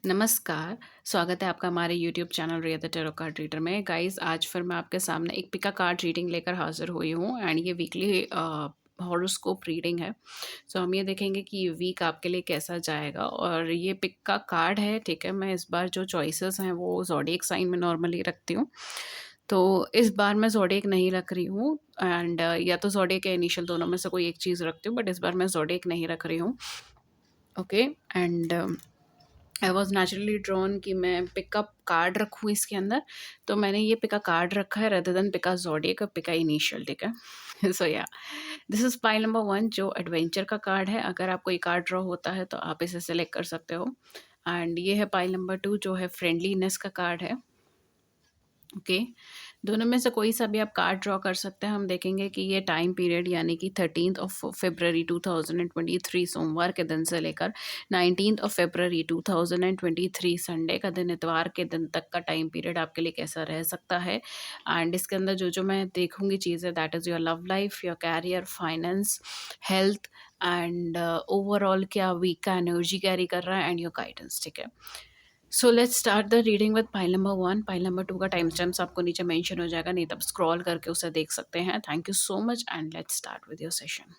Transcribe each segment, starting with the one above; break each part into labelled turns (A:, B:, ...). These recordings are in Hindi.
A: नमस्कार, स्वागत है आपका हमारे YouTube channel Riya the tarot card reader में। गाइस आज फिर मैं आपके सामने एक पिका कार्ड रीडिंग लेकर हाज़िर हुई हूँ एंड ये वीकली हॉरोस्कोप रीडिंग है। सो हम ये देखेंगे कि ये वीक आपके लिए कैसा जाएगा और ये पिका कार्ड है, ठीक है? मैं इस बार जो चॉइसेस हैं वो ज़ोडिएक साइन में नॉर्मली रखती हूँ। तो इस बार मैं ज़ोडिएक नहीं रख रही हूँ एंड या तो ज़ोडिएक या इनिशियल दोनों में से कोई एक चीज़ रखती हूँ, बट इस बार मैं ज़ोडिएक नहीं रख रही हूँ। Okay and I was naturally drawn कि मैं पिकअप कार्ड रखूँ इसके अंदर, तो मैंने ये पिका कार्ड रखा है रेदर देन पिका ज़ोडिएक और पिका इनिशियल, ठीक है? सो या दिस इज़ पाइल नंबर 1 जो एडवेंचर का कार्ड है। अगर आपको ये कार्ड ड्रॉ होता है तो आप इसे सेलेक्ट कर सकते हो एंड ये है पाइल नंबर 2 जो है फ्रेंडलीनेस का कार्ड है। ओके दोनों में से कोई सा भी आप कार्ड ड्रॉ कर सकते हैं। हम देखेंगे कि ये टाइम पीरियड यानी कि 13th ऑफ फरवरी 2023 सोमवार के दिन से लेकर 19th ऑफ फरवरी 2023 संडे का दिन इतवार के दिन तक का टाइम पीरियड आपके लिए कैसा रह सकता है। एंड इसके अंदर जो जो मैं देखूंगी चीज़ें that is your love life, your career, finance, health and overall क्या वीक का एनर्जी कैरी कर रहा है एंड योर गाइडेंस, ठीक है? So let's start the reading with pile number 1। Pile number 2 का टाइम स्टैम्प्स आपको नीचे मेंशन हो जाएगा, नहीं तब स्क्रॉल करके उसे देख सकते हैं। Thank you so much and let's start with your session.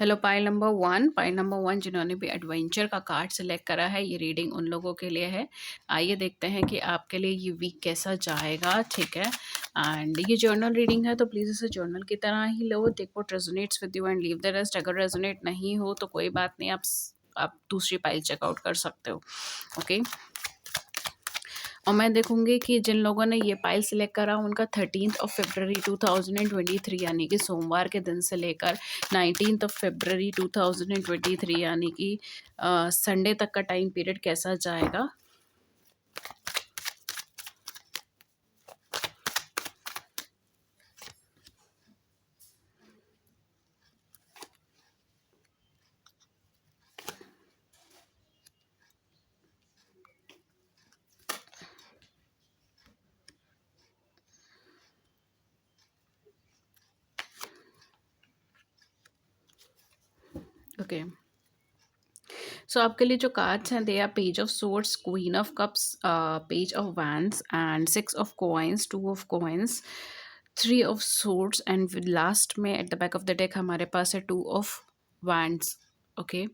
A: Hello pile number 1, pile number 1 जिन्होंने भी एडवेंचर का कार्ड सेलेक्ट करा है, ये रीडिंग उन लोगों के लिए है। आइए देखते हैं कि आपके लिए ये वीक कैसा जाएगा, ठीक है? एंड ये जर्नल रीडिंग है तो प्लीज़ इसे जर्नल की तरह ही लो। Take what resonates with you and leave the rest. अगर रेजोनेट नहीं हो तो कोई बात नहीं, आप दूसरी पाइल चेकआउट कर सकते हो। ओके और मैं देखूंगी कि जिन लोगों ने ये पाइल सिलेक्ट करा उनका 13th ऑफ फरवरी 2023 यानी कि सोमवार के दिन से लेकर 19th ऑफ फरवरी 2023 यानी कि संडे तक का टाइम पीरियड कैसा जाएगा। ओके सो आपके लिए जो कार्ड्स हैं they are page of swords, queen of cups, page of wands and 6 of coins, 2 of coins, 3 of swords and last में at the back of the deck हमारे पास है 2 ऑफ वैंड्स। ओके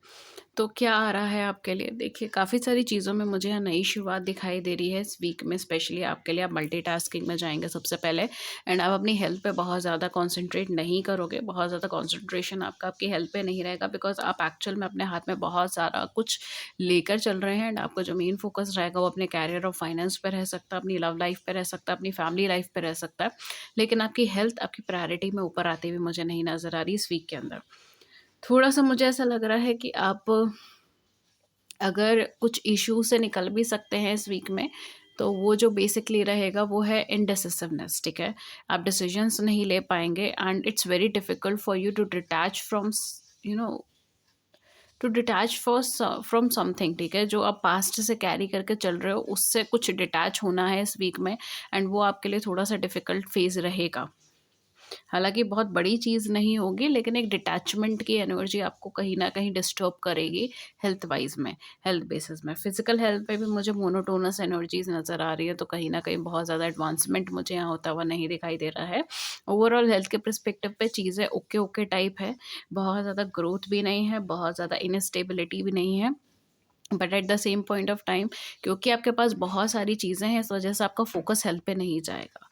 A: तो क्या आ रहा है आपके लिए? देखिए काफ़ी सारी चीज़ों में मुझे यहाँ नई शुरुआत दिखाई दे रही है इस वीक में। स्पेशली आपके लिए आप मल्टीटास्किंग में जाएंगे सबसे पहले एंड आप अपनी हेल्थ पे बहुत ज़्यादा कंसंट्रेट नहीं करोगे। बहुत ज़्यादा कंसंट्रेशन आपका आपकी हेल्थ पे नहीं रहेगा बिकॉज आप एक्चुअल में अपने हाथ में बहुत सारा कुछ लेकर चल रहे हैं एंड आपका जो मेन फोकस रहेगा वो अपने कैरियर और फाइनेंस पे रह सकता है, अपनी लव लाइफ पे रह सकता है, अपनी फैमिली लाइफ पे रह सकता है। लेकिन आपकी हेल्थ आपकी प्रायोरिटी में ऊपर आती हुई मुझे नहीं नज़र आ रही इस वीक के अंदर। थोड़ा सा मुझे ऐसा लग रहा है कि आप अगर कुछ इश्यू से निकल भी सकते हैं इस वीक में तो वो जो बेसिकली रहेगा वो है इनडिसिसिवनेस, ठीक है? आप डिसीजंस नहीं ले पाएंगे and it's very difficult for you to detach from you know to detach from something, ठीक है? जो आप पास्ट से कैरी करके चल रहे हो उससे कुछ डिटैच होना है इस वीक में एंड वो आपके लिए थोड़ा सा डिफिकल्ट फेज रहेगा। हालाँकि बहुत बड़ी चीज़ नहीं होगी लेकिन एक डिटैचमेंट की एनर्जी आपको कहीं न कहीं डिस्टर्ब करेगी हेल्थ वाइज़ में, हेल्थ बेसिस में। फ़िज़िकल हेल्थ पे भी मुझे मोनोटोनस एनर्जीज़ नज़र आ रही है तो कहीं न कहीं बहुत ज़्यादा एडवांसमेंट मुझे यहाँ होता हुआ नहीं दिखाई दे रहा है। ओवरऑल हेल्थ के पर्सपेक्टिव पे चीज़ें ओके-ओके टाइप है। बहुत ज़्यादा ग्रोथ भी नहीं है, बहुत ज़्यादा इनस्टेबिलिटी भी नहीं है। But at the same point of time क्योंकि आपके पास बहुत सारी चीज़ें हैं इस वज़ह से आपका फ़ोकस हेल्थ पे नहीं जाएगा।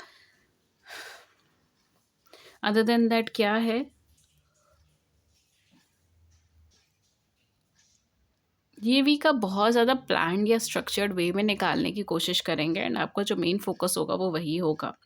A: अदर देन दैट क्या है, ये वीक आप बहुत ज़्यादा प्लान्ड या स्ट्रक्चर्ड वे में निकालने की कोशिश करेंगे एंड आपका जो मेन फोकस होगा वो वही होगा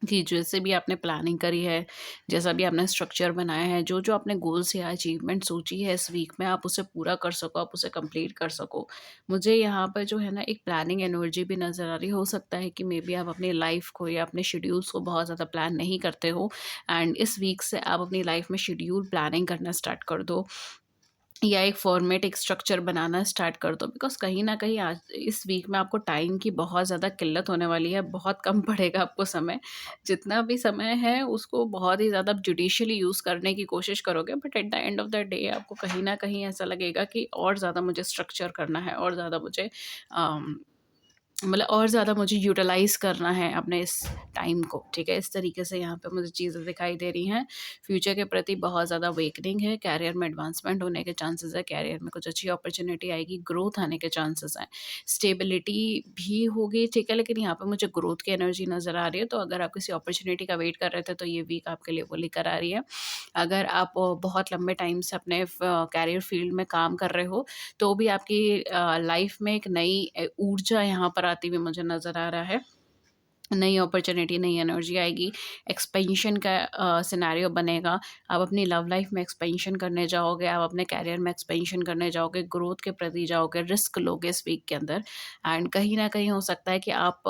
A: कि जैसे भी आपने प्लानिंग करी है, जैसा भी आपने स्ट्रक्चर बनाया है, जो जो आपने गोल्स या अचीवमेंट सोची है इस वीक में आप उसे पूरा कर सको, आप उसे कंप्लीट कर सको। मुझे यहाँ पर जो है ना एक प्लानिंग एनर्जी भी नज़र आ रही हो सकता है कि मे बी आप अपनी लाइफ को या अपने शेड्यूल्स को बहुत ज़्यादा प्लान नहीं करते हो एंड इस वीक से आप अपनी लाइफ में शेड्यूल प्लानिंग करना स्टार्ट कर दो। या एक फॉर्मेट, एक स्ट्रक्चर बनाना स्टार्ट कर दो, बिकॉज़ कहीं न कहीं आज इस वीक में आपको टाइम की बहुत ज़्यादा किल्लत होने वाली है, बहुत कम पड़ेगा आपको समय। जितना भी समय है उसको बहुत ही ज़्यादा जुडिशियली यूज़ करने की कोशिश करोगे, but at the end of the day आपको कहीं न कहीं ऐसा लगेगा कि और ज़्यादा मुझे स्ट्रक्चर करना है, और ज़्यादा मुझे अम मतलब और ज़्यादा मुझे यूटिलाइज़ करना है अपने इस टाइम को, ठीक है? इस तरीके से यहाँ पे मुझे चीज़ें दिखाई दे रही हैं। फ्यूचर के प्रति बहुत ज़्यादा अवेकनिंग है, करियर में एडवांसमेंट होने के चांसेस है, करियर में कुछ अच्छी अपॉर्च्युनिटी आएगी, ग्रोथ आने के चांसेस हैं। स्टेबिलिटी भी होगी, ठीक है? लेकिन यहाँ पे मुझे ग्रोथ की एनर्जी नज़र आ रही है, तो अगर आप किसी अपॉर्च्युनिटी का वेट कर रहे थे, तो ये वीक आपके लिए वो लेकर आ रही है। अगर आप बहुत लंबे टाइम से अपने करियर फील्ड में काम कर रहे हो, तो भी आपकी लाइफ में एक नई ऊर्जा यहाँ पर आती हुई मुझे नज़र आ रहा है। नई अपॉर्च्युनिटी, नई एनर्जी आएगी, एक्सपेंशन का सिनेरियो बनेगा। आप अपनी लव लाइफ में एक्सपेंशन करने जाओगे, आप अपने करियर में एक्सपेंशन करने जाओगे, ग्रोथ के प्रति जाओगे, रिस्क लोगे इस वीक के अंदर, एंड कहीं न कहीं हो सकता है कि आप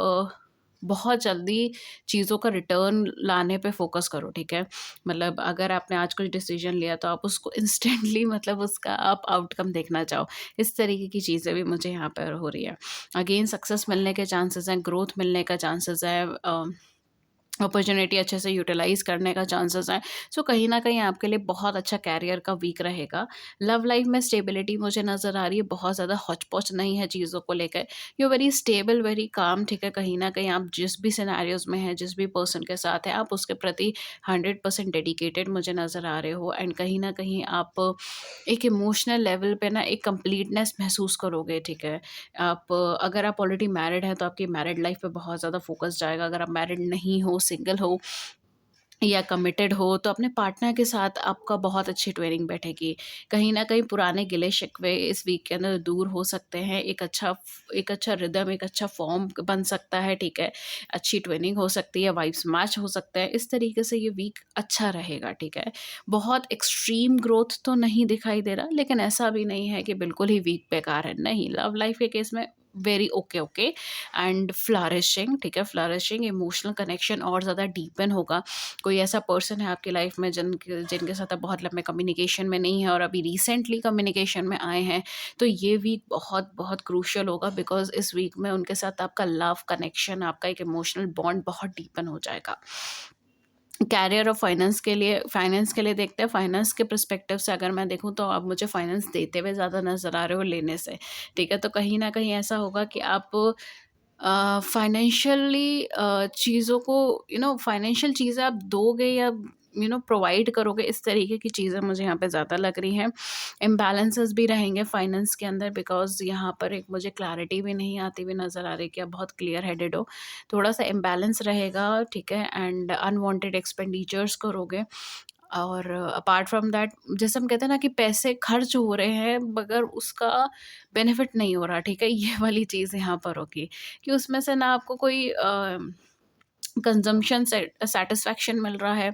A: बहुत जल्दी चीज़ों का रिटर्न लाने पे फ़ोकस करो, ठीक है? मतलब अगर आपने आज कुछ डिसीज़न लिया, तो आप उसको इंस्टेंटली मतलब उसका आप आउटकम देखना चाहो। इस तरीके की चीज़ें भी मुझे यहाँ पर हो रही है। अगेन सक्सेस मिलने के चांसेस हैं, ग्रोथ मिलने का चांसेस है, अपॉर्च्युनिटी अच्छे से यूटिलाइज़ करने का चांसेस हैं। सो कहीं न कहीं आपके लिए बहुत अच्छा करियर का वीक रहेगा। लव लाइफ़ में स्टेबिलिटी मुझे नज़र आ रही है, बहुत ज़्यादा हौच-पौच नहीं है चीज़ों को लेकर। You are very stable, very calm, ठीक है? कहीं न कहीं आप जिस भी सिनेरियोज़ में हैं, जिस भी पर्सन के साथ हैं, आप उसके प्रति 100% डेडिकेटेड मुझे नज़र आ रहे हो, एंड कहीं न कहीं आप एक इमोशनल लेवल पे ना एक कंप्लीटनेस महसूस करोगे, ठीक है? आप अगर आप ऑलरेडी मैरिड हैं, तो आपकी मैरिड लाइफ़ पे बहुत ज़्यादा फ़ोकस जाएगा। अगर आप मैरिड नहीं हो, सिंगल हो या कमिटेड हो, तो अपने पार्टनर के साथ आपका बहुत अच्छी ट्विनिंग बैठेगी। कहीं न कहीं पुराने गिले-शिकवे इस वीक के अंदर दूर हो सकते हैं। एक अच्छा रिदम, एक अच्छा फ़ॉर्म बन सकता है, ठीक है? अच्छी ट्विनिंग हो सकती है, वाइब्स मैच हो सकते हैं। इस तरीके से ये वीक अच्छा रहेगा, ठीक है? बहुत एक्सट्रीम ग्रोथ तो नहीं दिखाई दे रहा, लेकिन ऐसा भी नहीं है कि बिल्कुल ही वीक बेकार है। नहीं, लव लाइफ़ के केस में वेरी ओके एंड फ्लरिशिंग, ठीक है? फ्लरिशिंग, इमोशनल कनेक्शन और ज़्यादा डीपन होगा। कोई ऐसा पर्सन है आपकी लाइफ में जिनके साथ आप बहुत लंबे कम्युनिकेशन में नहीं है, और अभी रिसेंटली कम्युनिकेशन में आए हैं, तो ये वीक बहुत बहुत क्रूशियल होगा, बिकॉज इस वीक में उनके साथ आपका लव कनेक्शन, आपका एक इमोशनल बॉन्ड बहुत डीपन हो जाएगा। कैरियर और फाइनेंस के लिए देखते हैं। फाइनेंस के पर्सपेक्टिव से अगर मैं देखूँ, तो आप मुझे फाइनेंस देते हुए ज़्यादा नज़र आ रहे हो लेने से, ठीक है? तो कहीं न कहीं ऐसा होगा कि आप फाइनेंशियली चीज़ों को फाइनेंशियल चीज़ें आप दोगे या प्रोवाइड करोगे, इस तरीके की चीज़ें मुझे यहाँ पे ज़्यादा लग रही हैं। इम्बैलेंसेस भी रहेंगे फाइनेंस के अंदर, बिकॉज़ यहाँ पर एक मुझे क्लैरिटी भी नहीं आती हुई नज़र आ रही कि आप बहुत क्लियर हेडेड हो। थोड़ा-सा इम्बैलेंस रहेगा, ठीक है? एंड अनवांटेड एक्सपेंडिचर्स करोगे, और अपार्ट फ्रॉम दैट, जैसे हम कहते हैं ना कि पैसे खर्च हो रहे हैं मगर उसका बेनिफिट नहीं हो रहा, ठीक है? ये वाली चीज़ यहाँ पर होगी कि उसमें से ना आपको कोई कंज़म्पशन सैटिस्फैक्शन मिल रहा है,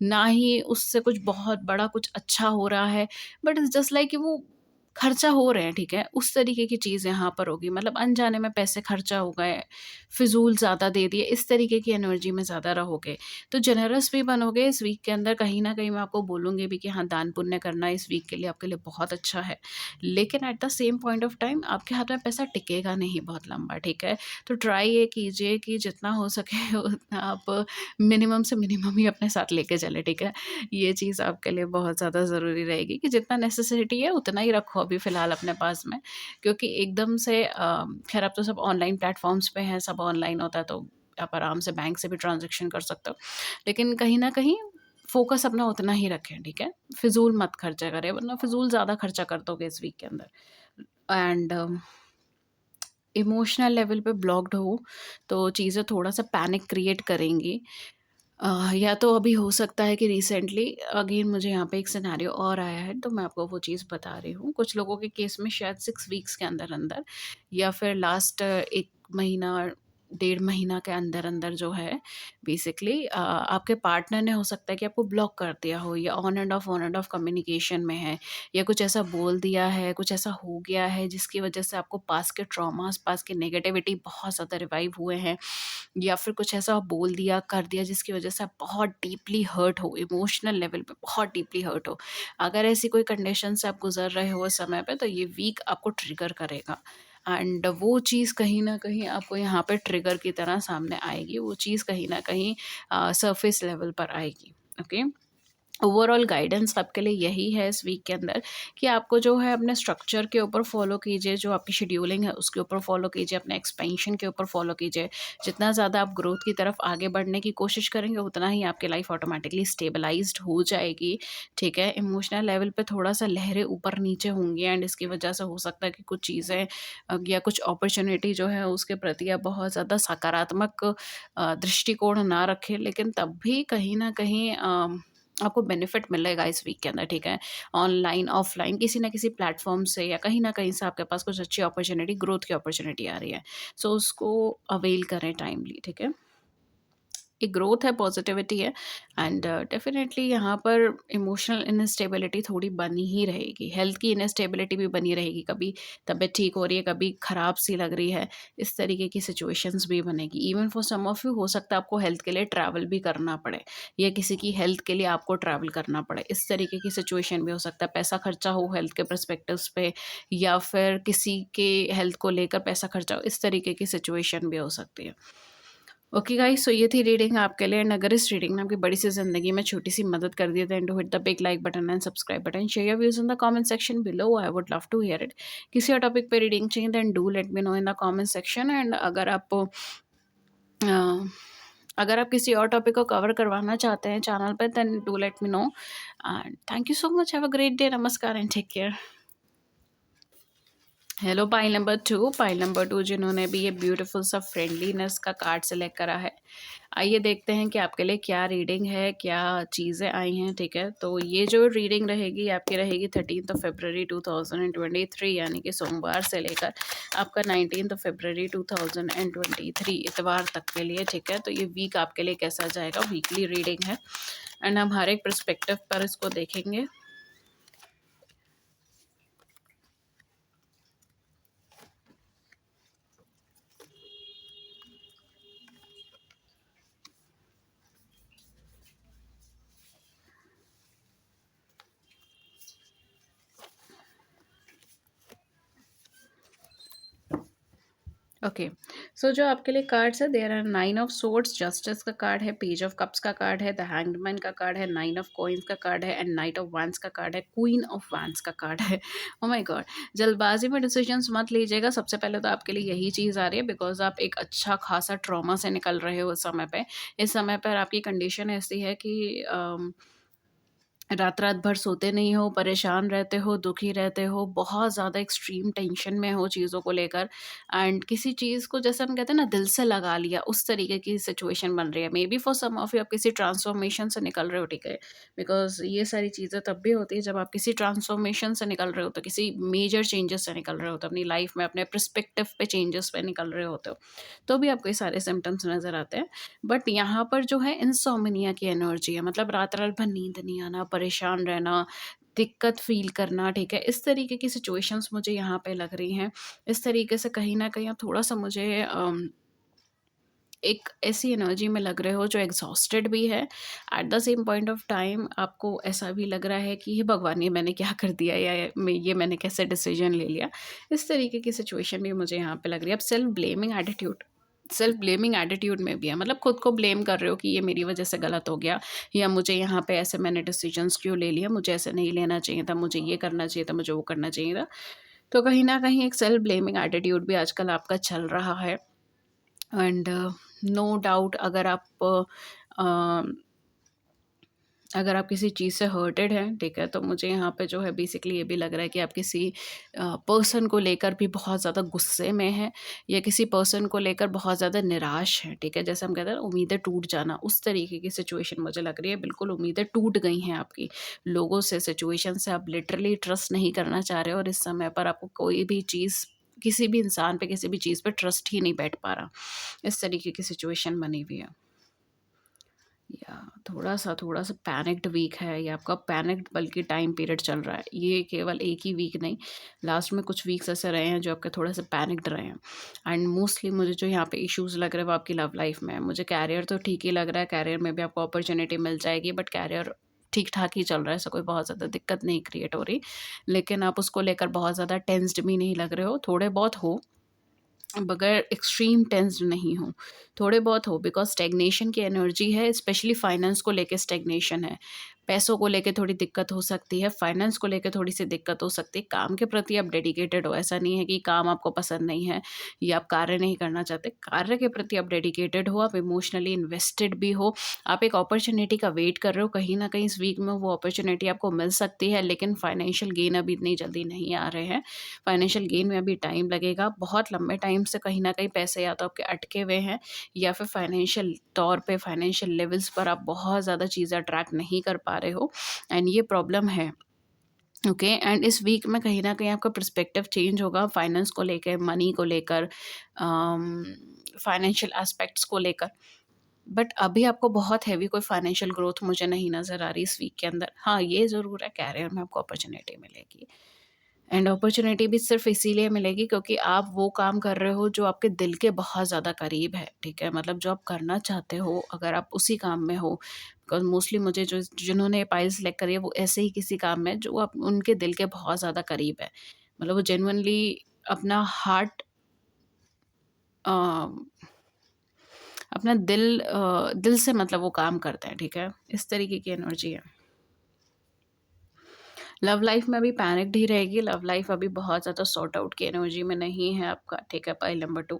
A: ना ही उससे कुछ बहुत बड़ा कुछ अच्छा हो रहा है, बट इट्स जस्ट लाइक कि वो खर्चा हो रहे हैं, ठीक है? उस तरीके की चीज़ यहाँ पर होगी, मतलब अनजाने में पैसे खर्चा हो गए, फ़िज़ूल ज़्यादा दे दिए, इस तरीके की एनर्जी में ज़्यादा रहोगे। तो जेनरस भी बनोगे इस वीक के अंदर, कहीं न कहीं मैं आपको बोलूँगी भी कि हाँ, दान-पुण्य करना इस वीक के लिए आपके लिए बहुत अच्छा है। लेकिन at the same point of time आपके हाथ में पैसा टिकेगा नहीं बहुत लंबा, ठीक है? तो ट्राई ये कीजिए कि जितना हो सके उतना आप मिनिमम से मिनिमम ही अपने साथ लेके चलें, ठीक है? ये चीज़ आपके लिए बहुत ज़्यादा ज़रूरी रहेगी कि जितना नेसेसिटी है उतना ही रखो अभी फ़िलहाल अपने पास में, क्योंकि एकदम से ख़ैर अब तो सब ऑनलाइन प्लेटफ़ॉर्म्स पे हैं, सब ऑनलाइन होता है, तो आप आराम से बैंक से भी ट्रांज़ैक्शन कर सकते हो। लेकिन कहीं न कहीं फ़ोकस अपना उतना ही रखें, ठीक है? फ़िज़ूल मत खर्चा करें, वरना फ़िज़ूल ज़्यादा खर्चा कर दोगे इस वीक के अंदर। एंड इमोशनल लेवल पे ब्लॉक्ड हो, तो चीज़ें थोड़ा-सा पैनिक क्रिएट करेंगी। या तो अभी हो सकता है कि रिसेंटली अगेन मुझे यहाँ पे एक सिनेरियो और आया है, तो मैं आपको वो चीज़ बता रही हूँ। कुछ लोगों के केस में शायद 6 वीक्स के अंदर-अंदर, या फिर लास्ट 1 महीना डेढ़ महीना के अंदर-अंदर जो है बेसिकली आपके पार्टनर ने हो सकता है कि आपको ब्लॉक कर दिया हो, या ऑन एंड ऑफ कम्युनिकेशन में है, या कुछ ऐसा बोल दिया है, कुछ ऐसा हो गया है जिसकी वजह से आपको पास्ट के ट्रॉमास, पास्ट की नेगेटिविटी बहुत ज़्यादा रिवाइव हुए हैं, या फिर कुछ ऐसा बोल दिया, कर दिया जिसकी वजह से आप बहुत डीपली हर्ट हो, इमोशनल लेवल पे बहुत डीपली हर्ट हो। अगर ऐसी कोई कंडीशन से आप गुज़र रहे हो उस समय पे, तो ये वीक आपको ट्रिगर करेगा, एंड वो चीज़ कहीं न कहीं आपको यहाँ पे ट्रिगर की तरह सामने आएगी। वो चीज़ कहीं न कहीं सरफेस लेवल पर आएगी। ओके? ओवरऑल गाइडेंस आपके लिए यही है इस वीक के अंदर कि आपको जो है अपने स्ट्रक्चर के ऊपर फॉलो कीजिए, जो आपकी शेड्यूलिंग है उसके ऊपर फॉलो कीजिए, अपने एक्सपेंशन के ऊपर फॉलो कीजिए। जितना ज़्यादा आप ग्रोथ की तरफ आगे बढ़ने की कोशिश करेंगे, उतना ही आपकी लाइफ ऑटोमेटिकली स्टेबलाइज्ड हो जाएगी। ठीक है? इमोशनल लेवल पे थोड़ा-सा लहरें ऊपर-नीचे होंगी, एंड इसकी वजह से हो सकता है कि कुछ चीज़ें या कुछ अपॉर्च्युनिटी जो है उसके प्रति आप बहुत ज़्यादा सकारात्मक दृष्टिकोण ना रखें, लेकिन तब भी कहीं न कहीं आपको बेनिफिट मिलेगा इस वीक के अंदर। ठीक है? ऑनलाइन, ऑफलाइन किसी न किसी प्लेटफ़ॉर्म से या कहीं न कहीं से आपके पास कुछ अच्छी अपॉर्च्युनिटी, ग्रोथ की अपॉर्च्युनिटी आ रही है। सो उसको अवेल करें टाइमली। ठीक है? एक ग्रोथ है, पॉजिटिविटी है, एंड डेफिनेटली यहाँ पर इमोशनल इनस्टेबिलिटी थोड़ी बनी ही रहेगी, हेल्थ की इनस्टेबिलिटी भी बनी रहेगी, कभी तबीयत ठीक हो रही है, कभी ख़राब सी लग रही है, इस तरीके की सिचुएशंस भी बनेगी। Even for some of you हो सकता है आपको हेल्थ के लिए ट्रैवल भी करना पड़े, या किसी की हेल्थ के लिए आपको ट्रैवल करना पड़े, इस तरीके की सिचुएशन भी हो सकता है। पैसा खर्चा हो हेल्थ के परस्पेक्टिव्स पे, या फिर किसी के हेल्थ को लेकर पैसा खर्चा हो, इस तरीके की सिचुएशन भी हो सकती है। ओके गाइस, सो ये थी रीडिंग आपके लिए, एंड अगर इस रीडिंग ने आपकी बड़ी सी ज़िंदगी में छोटी सी मदद कर दी है, then do hit the big like button and subscribe button, share your views in the comment section below, I would love to hear it. किसी और टॉपिक पे रीडिंग चाहिए, then do let me know in the comment section, and uh, अगर आप किसी और टॉपिक को कवर करवाना चाहते हैं चैनल पे, then do let me know, and thank you so much, have a great day, नमस्कार and take care. Hello pile number 2 जिन्होंने भी ये ब्यूटीफुल सा फ्रेंडलीनेस का कार्ड सेलेक्ट करा है। आइए देखते हैं कि आपके लिए क्या रीडिंग है, क्या चीज़ें आई हैं। ठीक है? तो ये जो रीडिंग रहेगी आपकी रहेगी 13 फरवरी 2023, यानी कि सोमवार से लेकर आपका 19 फरवरी 2023 इतवार तक के लिए। ठीक है? तो ये वीक आपके लिए कैसा जाएगा, वीकली रीडिंग है, एंड हम हर एक पर्सपेक्टिव पर इसको देखेंगे। ओके, सो जो आपके लिए कार्ड्स है, there are 9 of swords, justice का कार्ड है, पेज ऑफ कप्स का कार्ड है, द हैंग्ड का कार्ड है, 9 ऑफ कॉइन्स का कार्ड है, एंड नाइट ऑफ वांड्स का कार्ड है, क्वीन ऑफ वांड्स का कार्ड है। Oh my God! जल्दबाजी में डिसीजंस मत लीजिएगा। सबसे पहले तो आपके लिए यही चीज़ आ रही है, बिकॉज आप एक अच्छा खासा ट्रॉमा से निकल रहे हो इस समय पे। इस समय पर आपकी कंडीशन ऐसी है कि रात-रात भर सोते नहीं हो, परेशान रहते हो, दुखी रहते हो, बहुत ज़्यादा एक्सट्रीम टेंशन में हो चीज़ों को लेकर, एंड किसी चीज़ को जैसे हम कहते हैं ना दिल से लगा लिया, उस तरीके की सिचुएशन बन रही है। Maybe for some of you आप किसी ट्रांसफॉर्मेशन से निकल रहे हो। ठीक है? बिकॉज़ ये सारी चीज़ें तब भी होती है जब आप किसी ट्रांसफॉर्मेशन से निकल रहे हो, तो किसी मेजर चेंजेस से निकल रहे हो, तो अपनी लाइफ में अपने पर्सपेक्टिव पे चेंजेस पे निकल रहे होते हो, तो भी आपको ये सारे सिम्पटम्स नज़र आते हैं। बट यहाँ पर जो है इंसोम्निया की एनर्जी है, मतलब रात-रात भर नींद नहीं आना, परेशान रहना, दिक्कत फ़ील करना। ठीक है? इस तरीके की सिचुएशंस मुझे यहाँ पे लग रही हैं। इस तरीके से कहीं न कहीं आप थोड़ा-सा मुझे एक ऐसी एनर्जी में लग रहे हो जो एग्ज़ॉस्टेड भी है। At the same point of time आपको ऐसा भी लग रहा है कि हे भगवान! ये मैंने क्या कर दिया, या ये मैंने कैसे डिसीज़न ले लिया। इस तरीके की सिचुएशन भी मुझे यहाँ पे लग रही है। अब सेल्फ ब्लेमिंग एटीट्यूड में भी है, मतलब खुद को ब्लेम कर रहे हो कि ये मेरी वजह से गलत हो गया, या मुझे यहाँ पे ऐसे मैंने डिसीजंस क्यों ले लिया, मुझे ऐसे नहीं लेना चाहिए था, मुझे ये करना चाहिए था, मुझे वो करना चाहिए था। तो कहीं न कहीं एक सेल्फ ब्लेमिंग एटीट्यूड भी आजकल आपका चल रहा है, एंड नो डाउट अगर आप किसी चीज़ से हर्टेड हैं, ठीक है, तो मुझे यहाँ पे जो है बेसिकली ये भी लग रहा है कि आप किसी पर्सन को लेकर भी बहुत ज़्यादा गुस्से में हैं, या किसी पर्सन को लेकर बहुत ज़्यादा निराश हैं। ठीक है? जैसे हम कहते हैं ना, उम्मीदें टूट जाना, उस तरीके की सिचुएशन मुझे लग रही है। बिल्कुल उम्मीदें टूट गई हैं आपकी। लोगों से, सिचुएशन से आप लिटरली ट्रस्ट नहीं करना चाह रहे हो, और इस समय पर आपको कोई भी चीज़ किसी भी इंसान पे, किसी भी चीज़ पे ट्रस्ट ही नहीं बैठ पा रहा। इस तरीके की सिचुएशन बनी हुई है। या थोड़ा-सा पैनिक्ड वीक है, या आपका पैनिक्ड बल्कि टाइम पीरियड चल रहा है। ये केवल एक ही वीक नहीं, लास्ट में कुछ वीक्स ऐसे रहे हैं जो आपके थोड़े-से पैनिक्ड रहे हैं। एंड मोस्टली मुझे जो यहाँ पे इश्यूज़ लग रहे हैं वो आपकी लव लाइफ़ में है। मुझे करियर तो ठीक ही लग रहा है, करियर में भी आपको अपॉर्च्युनिटी मिल जाएगी, बट करियर ठीक-ठाक ही चल रहा है, ऐसा कोई बहुत ज़्यादा दिक्कत नहीं क्रिएट हो रही। लेकिन आप उसको लेकर बहुत ज़्यादा टेंस्ड भी नहीं लग रहे हो, थोड़े बहुत हो, बगैर एक्सट्रीम टेंस्ड नहीं हो, थोड़े बहुत हो, बिकॉज़ स्टैग्नेशन की एनर्जी है, स्पेशली फाइनेंस को लेके स्टैग्नेशन है। पैसों को लेके थोड़ी दिक्कत हो सकती है, फाइनेंस को लेके थोड़ी-सी दिक्कत हो सकती है। काम के प्रति आप डेडिकेटेड हो, ऐसा नहीं है कि काम आपको पसंद नहीं है या आप कार्य नहीं करना चाहते। कार्य के प्रति आप डेडिकेटेड हो, आप इमोशनली इन्वेस्टेड भी हो, आप एक अपॉर्च्युनिटी का वेट कर रहे हो, कहीं न कहीं इस वीक में वो अपॉर्च्युनिटी आपको मिल सकती है, लेकिन फाइनेंशियल गेन अभी इतनी जल्दी नहीं आ रहे हैं। फाइनेंशियल गेन में अभी टाइम लगेगा, बहुत लंबे टाइम से कहीं न कहीं पैसे या तो आपके अटके हुए हैं, या फिर फाइनेंशियल तौर पे, फाइनेंशियल लेवल्स पर आप बहुत ज़्यादा चीज़ें अट्रैक्ट नहीं कर पा रहे हो, एंड ये प्रॉब्लम है। ओके, एंड इस वीक में कहीं न कहीं आपका पर्सपेक्टिव चेंज होगा फाइनेंस को लेके, मनी को लेकर, फाइनेंशियल एस्पेक्ट्स को लेकर। बट अभी आपको बहुत हेवी कोई फाइनेंशियल ग्रोथ मुझे नहीं नज़र आ रही इस वीक के अंदर। हाँ, ये ज़रूर है, करियर में आपको अपॉर्च्युनिटी मिलेगी, एंड अपॉर्च्युनिटी भी सिर्फ इसीलिए मिलेगी क्योंकि आप वो काम कर रहे हो जो आपके दिल के बहुत ज़्यादा करीब है, ठीक है? मतलब जो आप करना चाहते हो, अगर आप उसी काम में हो, बिकॉज़ मोस्टली मुझे जो जिन्होंने पाइल सेलेक्ट करी है वो ऐसे ही किसी काम में जो आप उनके दिल के बहुत ज़्यादा करीब है। मतलब वो जेन्युइनली अपना हार्ट, अ, अपना दिल से मतलब वो काम करते हैं, ठीक है? इस तरीके की एनर्जी है। लव लाइफ में अभी पैनिक्ड ही रहेगी, लव लाइफ अभी बहुत ज़्यादा सॉर्ट आउट की एनर्जी में नहीं है आपका, ठीक है? पॉइंट नंबर 2,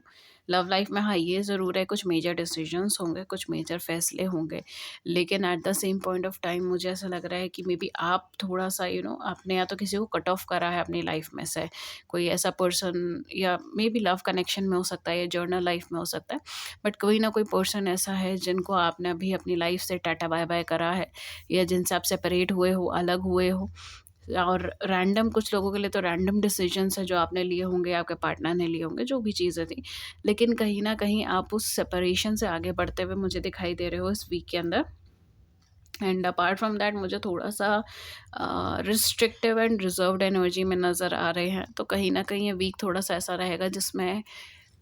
A: लव लाइफ में हाँ, ये ज़रूर है, कुछ मेजर डिसीजंस होंगे, कुछ मेजर फैसले होंगे, लेकिन at the same point of time मुझे ऐसा लग रहा है कि मे बी आप थोड़ा-सा आपने या तो किसी को कट ऑफ करा है अपनी लाइफ में से, कोई ऐसा पर्सन, या मे बी लव कनेक्शन में हो सकता है या जर्नल लाइफ में हो सकता है, बट कोई ना कोई पर्सन ऐसा है जिनको आपने अभी अपनी लाइफ से टाटा बाय-बाय करा है, या जिनसे आप सेपरेट हुए हो, अलग हुए हो, और रैंडम कुछ लोगों के लिए तो रैंडम डिसीजंस हैं जो आपने लिए होंगे, आपके पार्टनर ने लिए होंगे, जो भी चीज़ें थी। लेकिन कहीं न कहीं आप उस सेपरेशन से आगे बढ़ते हुए मुझे दिखाई दे रहे हो इस वीक के अंदर, एंड अपार्ट फ्रॉम दैट मुझे थोड़ा-सा रिस्ट्रिक्टिव एंड रिज़र्व्ड एनर्जी में नज़र आ रहे हैं। तो कहीं न कहीं ये वीक थोड़ा-सा ऐसा रहेगा जिसमें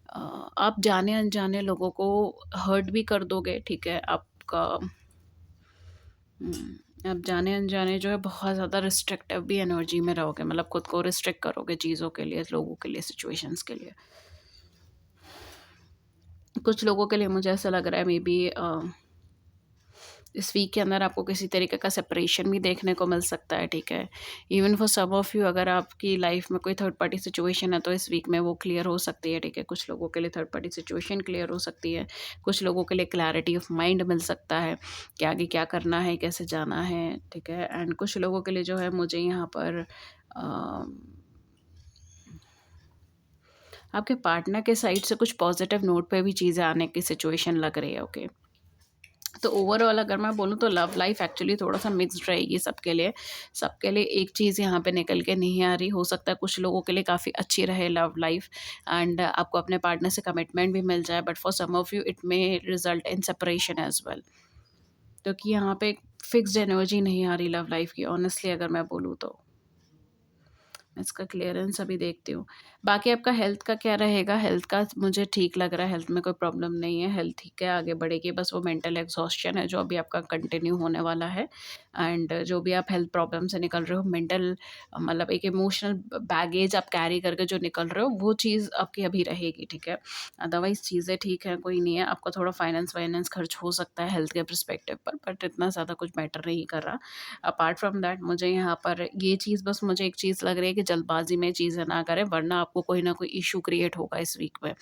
A: आप जाने-अनजाने लोगों को हर्ट भी कर दोगे, ठीक है? आपका आप जाने-अनजाने जो है बहुत ज़्यादा रिस्ट्रिक्टिव भी एनर्जी में रहोगे, मतलब खुद को रिस्ट्रिक्ट करोगे चीज़ों के लिए, लोगों के लिए, सिचुएशंस के लिए। कुछ लोगों के लिए मुझे ऐसा लग रहा है मे बी इस वीक के अंदर आपको किसी तरीके का सेपरेशन भी देखने को मिल सकता है, ठीक है? Even for some of you, अगर आपकी लाइफ में कोई थर्ड पार्टी सिचुएशन है तो इस वीक में वो क्लियर हो सकती है, ठीक है? कुछ लोगों के लिए थर्ड पार्टी सिचुएशन क्लियर हो सकती है, कुछ लोगों के लिए क्लैरिटी ऑफ माइंड मिल सकता है कि आगे क्या करना है, कैसे जाना है, ठीक है? एंड कुछ लोगों के लिए जो है मुझे यहाँ पर अ, आपके पार्टनर के साइड से कुछ पॉजिटिव नोट पे भी चीज़ें आने की सिचुएशन लग रही है, ओके? तो ओवरऑल अगर मैं बोलूँ तो लव लाइफ एक्चुअली थोड़ा-सा मिक्स्ड रहेगी सबके लिए। सबके लिए एक चीज़ यहाँ पे निकल के नहीं आ रही। हो सकता है कुछ लोगों के लिए काफ़ी अच्छी रहे लव लाइफ, एंड आपको अपने पार्टनर से कमिटमेंट भी मिल जाए, but for some of you it may result in separation as well. क्योंकि यहाँ पे एक फिक्स्ड एनर्जी नहीं आ रही लव लाइफ की, ऑनेस्टली अगर मैं बोलूँ तो। मैं इसका क्लियरेंस अभी देखती हूँ। बाकी आपका हेल्थ का क्या रहेगा? हेल्थ का मुझे ठीक लग रहा है, हेल्थ में कोई प्रॉब्लम नहीं है, हेल्थ ठीक है, आगे बढ़ेगी। बस वो मेंटल एग्ज़ॉस्शन है जो अभी आपका कंटिन्यू होने वाला है, एंड जो भी आप हेल्थ प्रॉब्लम से निकल रहे हो, मेंटल मतलब एक इमोशनल बैगेज आप कैरी करके जो निकल रहे हो, वो चीज़ आपकी अभी रहेगी, ठीक है? अदरवाइज़ चीज़ें ठीक हैं, कोई नहीं है। आपका थोड़ा फाइनेंस-वाइनेंस खर्च हो सकता है हेल्थ के पर्सपेक्टिव पर, बट इतना ज़्यादा कुछ मैटर नहीं कर रहा। अपार्ट फ्रॉम दैट मुझे यहाँ पर ये चीज़, बस मुझे एक चीज़ लग रही है कि जल्दबाज़ी में चीज़ें ना करें, वरना आपको कोई ना कोई इश्यू क्रिएट होगा इस वीक में।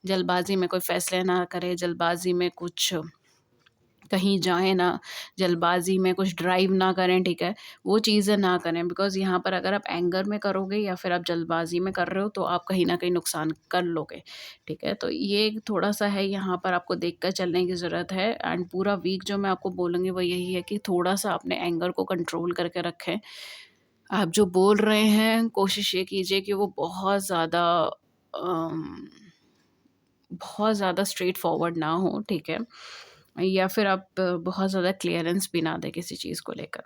A: जल्दबाज़ी में कोई फ़ैसले ना करें, जल्दबाज़ी में कुछ कहीं जाएँ ना, जल्दबाज़ी में कुछ ड्राइव ना करें, ठीक है? वो चीज़ें ना करें, बिकॉज़ यहाँ पर अगर आप एंगर में करोगे या फिर आप जल्दबाज़ी में कर रहे हो तो आप कहीं न कहीं नुकसान कर लोगे, ठीक है? तो ये थोड़ा-सा है, यहाँ पर आपको देख कर चलने की ज़रूरत है, एंड पूरा वीक जो मैं आपको बोलूँगी वो यही है कि थोड़ा-सा अपने एंगर को कंट्रोल करके रखें। आप जो बोल रहे हैं, कोशिश ये कीजिए कि वो बहुत ज़्यादा बहुत ज़्यादा स्ट्रेट फॉरवर्ड ना हो, ठीक है? या फिर आप बहुत ज़्यादा क्लियरेंस भी ना दें किसी चीज़ को लेकर।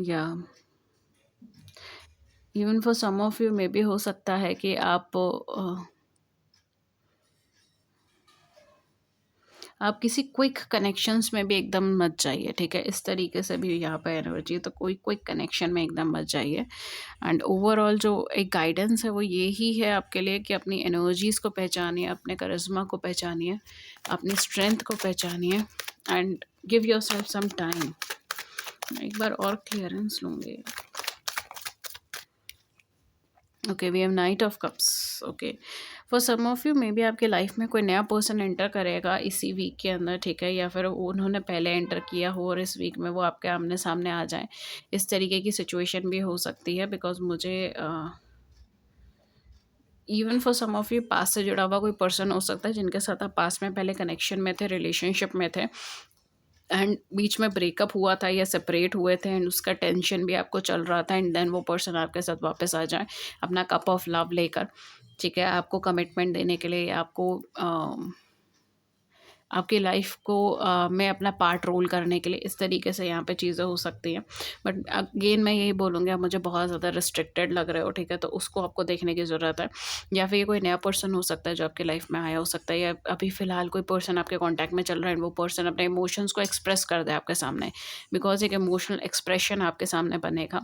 A: या even for some of you may be हो सकता है कि आप किसी क्विक कनेक्शंस में भी एकदम मत जाइए, ठीक है? इस तरीके से भी यहाँ पे एनर्जी, तो कोई क्विक कनेक्शन में एकदम मत जाइए। एंड ओवरऑल जो एक गाइडेंस है वो ये ही है आपके लिए कि अपनी एनर्जीज़ को पहचानिए, अपने करिश्मा को पहचानिए, अपनी स्ट्रेंथ को पहचानिए and give yourself some time. मैं एक बार और क्लियरेंस लूँगी। Okay, we have knight of cups. Okay, for some of you may be आपके लाइफ में कोई नया पर्सन एंटर करेगा इसी वीक के अंदर, ठीक है? या फिर उन्होंने पहले एंटर किया हो और इस वीक में वो आपके आमने सामने आ जाए। इस तरीके की सिचुएशन भी हो सकती है, बिकॉज मुझे even for some of you पास से जुड़ा हुआ कोई पर्सन हो सकता है जिनके साथ आप पास में पहले कनेक्शन में थे, रिलेशनशिप में थे, एंड बीच में ब्रेकअप हुआ था या सेपरेट हुए थे एंड उसका टेंशन भी आपको चल रहा था, एंड देन वो पर्सन आपके साथ वापस आ जाए अपना कप ऑफ लव लेकर, ठीक है? आपको कमिटमेंट देने के लिए या आपको आपकी लाइफ को में अपना पार्ट रोल करने के लिए, इस तरीके से यहाँ पे चीज़ें हो सकती हैं। बट अगेन मैं यही बोलूँगी, आप मुझे बहुत ज़्यादा रिस्ट्रिक्टेड लग रहे हो, ठीक है? तो उसको आपको देखने की ज़रूरत है। या फिर ये कोई नया पर्सन हो सकता है जो आपकी लाइफ में आया हो सकता है, या अभी फ़िलहाल कोई पर्सन आपके कॉन्टैक्ट में चल रहा है, वो पर्सन अपने इमोशंस को एक्सप्रेस कर दे आपके सामने, बिकॉज़ एक इमोशनल एक्सप्रेशन आपके सामने बनेगा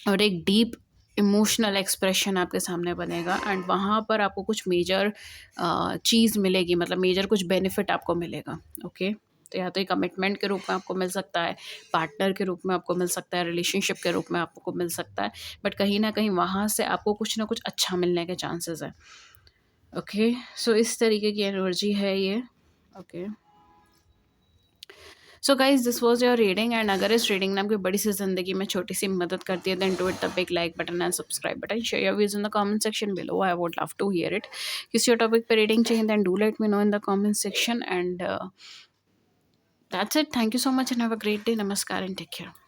A: और एक डीप इमोशनल एक्सप्रेशन आपके सामने बनेगा, एंड वहाँ पर आपको कुछ मेजर चीज़ मिलेगी, मतलब मेजर कुछ बेनिफिट आपको मिलेगा। ओके, तो या तो ये कमिटमेंट के रूप में आपको मिल सकता है, पार्टनर के रूप में आपको मिल सकता है, रिलेशनशिप के रूप में आपको मिल सकता है, बट कहीं ना कहीं वहाँ से आपको कुछ ना कुछ अच्छा मिलने के चांसेस है। ओके, सो इस तरीके की एनर्जी है ये। Okay, so guys this was your reading, and अगर इस रीडिंग ने आपकी बड़ी सी जिंदगी में छोटी सी मदद करती है, then do it the big like button and subscribe button, share your views in the comment section below, I would love to hear it. किसी और टॉपिक पे रीडिंग चाहिए then do let me know in the comment section, and that's it. Thank you so much and have a great day. नमस्कार एंड टेक केयर।